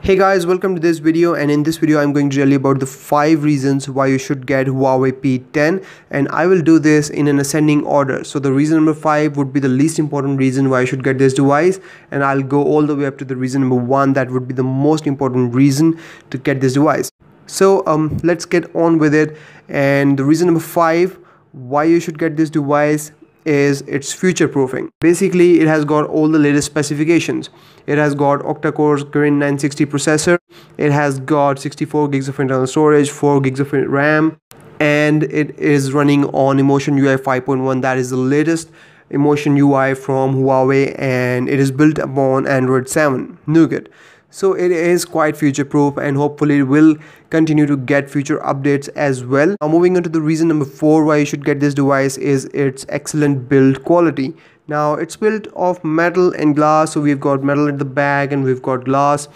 Hey guys, welcome to this video, and in this video I'm going to tell you about the 5 reasons why you should get Huawei P10, and I will do this in an ascending order. So the reason number 5 would be the least important reason why you should get this device, and I'll go all the way up to the reason number 1 that would be the most important reason to get this device. So let's get on with it. And the reason number 5 why you should get this device is its future proofing. Basically, it has got all the latest specifications. It has got octa-core Kirin 960 processor, it has got 64 gigs of internal storage, 4 gigs of RAM, and it is running on Emotion UI 5.1. that is the latest Emotion UI from Huawei, and it is built upon Android 7 Nougat. So it is quite future proof, and hopefully it will continue to get future updates as well. Now moving on to the reason number 4 why you should get this device is its excellent build quality. Now it's built of metal and glass, so we've got metal at the back and we've got glass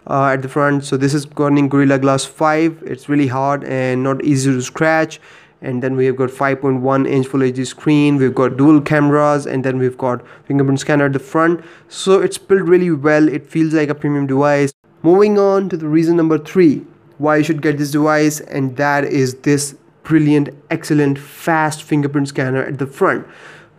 at the front. So this is running Gorilla Glass 5. It's really hard and not easy to scratch. And then we have got 5.1 inch Full HD screen, we've got dual cameras, and then we've got fingerprint scanner at the front. So it's built really well, it feels like a premium device. Moving on to the reason number 3 why you should get this device, and that is this brilliant, excellent, fast fingerprint scanner at the front.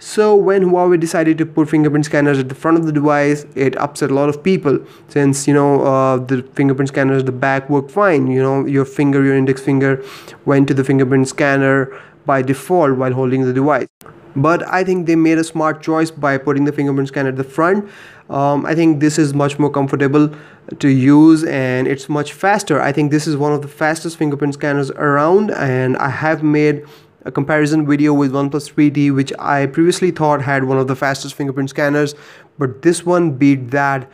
So when Huawei decided to put fingerprint scanners at the front of the device, it upset a lot of people, since the fingerprint scanners at the back work fine. Your index finger went to the fingerprint scanner by default while holding the device. But I think they made a smart choice by putting the fingerprint scanner at the front. I think this is much more comfortable to use, and it's much faster. I think this is one of the fastest fingerprint scanners around, and I have made a comparison video with OnePlus 3T, which I previously thought had one of the fastest fingerprint scanners, but this one beat that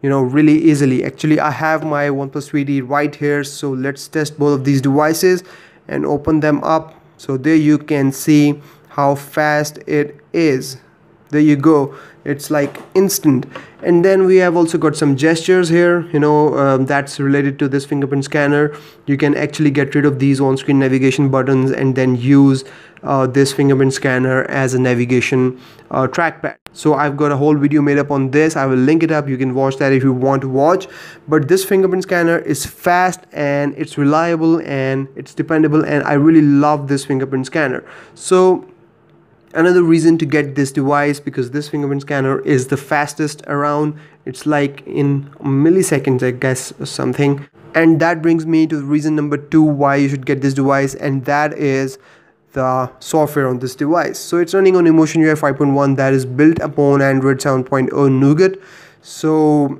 really easily. Actually, I have my OnePlus 3T right here, so let's test both of these devices and open them up. So there you can see how fast it is. There you go, it's like instant. And then we have also got some gestures here, that's related to this fingerprint scanner. You can actually get rid of these on-screen navigation buttons and then use this fingerprint scanner as a navigation trackpad. So I've got a whole video made up on this. I will link it up, you can watch that if you want to watch. But this fingerprint scanner is fast, and it's reliable, and it's dependable, and I really love this fingerprint scanner. So another reason to get this device, because this fingerprint scanner is the fastest around. It's like in milliseconds, I guess, or something. And that brings me to reason number 2 why you should get this device, and that is the software on this device. So it's running on Emotion UI 5.1 that is built upon Android 7.0 Nougat. So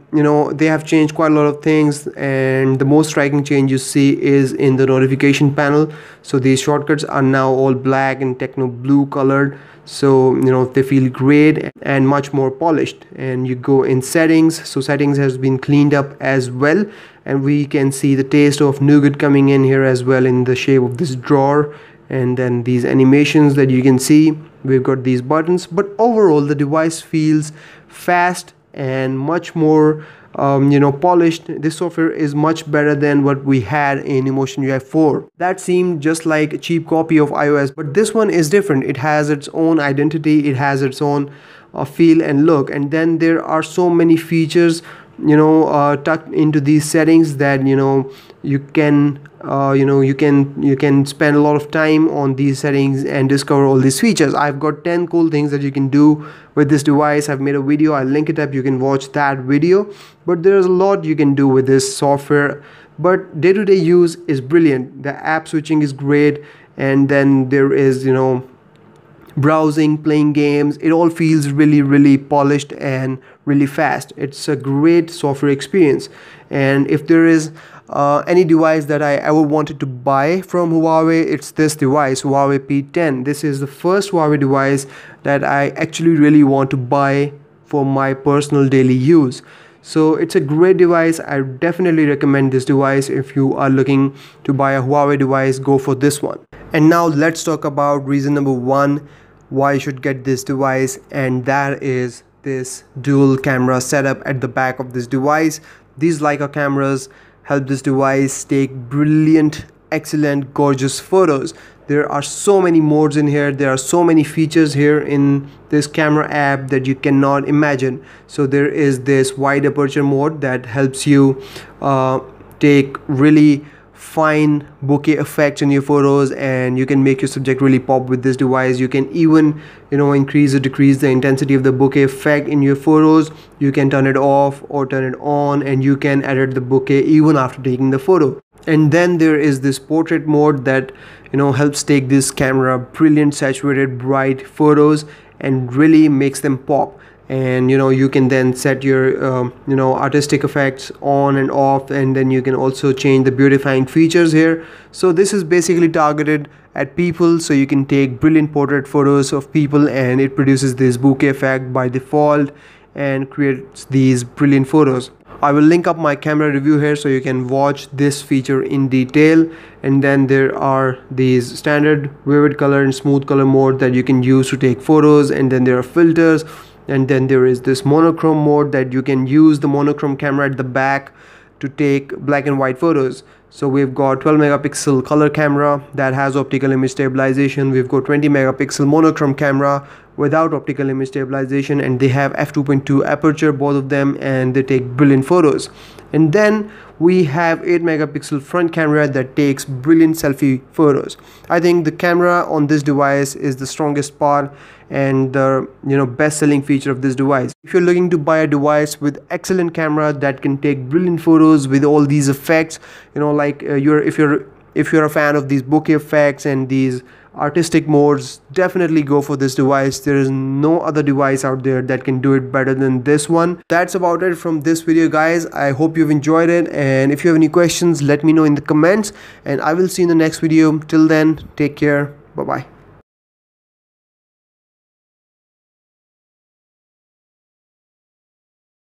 they have changed quite a lot of things, and the most striking change you see is in the notification panel. So these shortcuts are now all black and techno blue colored, so they feel great and much more polished. And you go in settings, so settings has been cleaned up as well, and we can see the taste of Nougat coming in here as well in the shape of this drawer. And then these animations that you can see, we've got these buttons. But overall the device feels fast and much more polished. This software is much better than what we had in Emotion UI 4. That seemed just like a cheap copy of iOS, but this one is different. It has its own identity, it has its own feel and look, and then there are so many features tucked into these settings that you can spend a lot of time on these settings and discover all these features. I've got 10 cool things that you can do with this device. I've made a video, I'll link it up, you can watch that video. But there's a lot you can do with this software, but day-to-day use is brilliant. The app switching is great, and then there is browsing, playing games. It all feels really polished and really fast. It's a great software experience. And if there is any device that I ever wanted to buy from Huawei, it's this device, Huawei P10. This is the first Huawei device that I actually really want to buy for my personal daily use. So it's a great device. I definitely recommend this device. If you are looking to buy a Huawei device, go for this one. And now let's talk about reason number 1 why you should get this device, and that is this dual camera setup at the back of this device. These Leica cameras help this device take brilliant, excellent, gorgeous photos. There are so many modes in here. There are so many features here in this camera app that you cannot imagine. So there is this wide aperture mode that helps you take really fine bokeh effects in your photos, and you can make your subject really pop with this device. You can even increase or decrease the intensity of the bokeh effect in your photos. You can turn it off or turn it on, and you can edit the bokeh even after taking the photo. And then there is this portrait mode that helps take this camera brilliant saturated bright photos and really makes them pop. And you can then set your artistic effects on and off, and then you can also change the beautifying features here. So this is basically targeted at people, so you can take brilliant portrait photos of people and it produces this bokeh effect by default and creates these brilliant photos. I will link up my camera review here so you can watch this feature in detail. And then there are these standard vivid color and smooth color mode that you can use to take photos, and then there are filters. And then there is this monochrome mode that you can use the monochrome camera at the back to take black and white photos. So we've got 12 megapixel color camera that has optical image stabilization. We've got 20 megapixel monochrome camera without optical image stabilization, and they have f2.2 aperture, both of them, and they take brilliant photos. And then we have 8 megapixel front camera that takes brilliant selfie photos. I think the camera on this device is the strongest part and the best selling feature of this device. If you're looking to buy a device with excellent camera that can take brilliant photos with all these effects, if you're a fan of these bokeh effects and these artistic modes, definitely go for this device. There is no other device out there that can do it better than this one. That's about it from this video, guys. I hope you've enjoyed it, and if you have any questions, let me know in the comments, and I will see you in the next video. Till then, take care. Bye bye.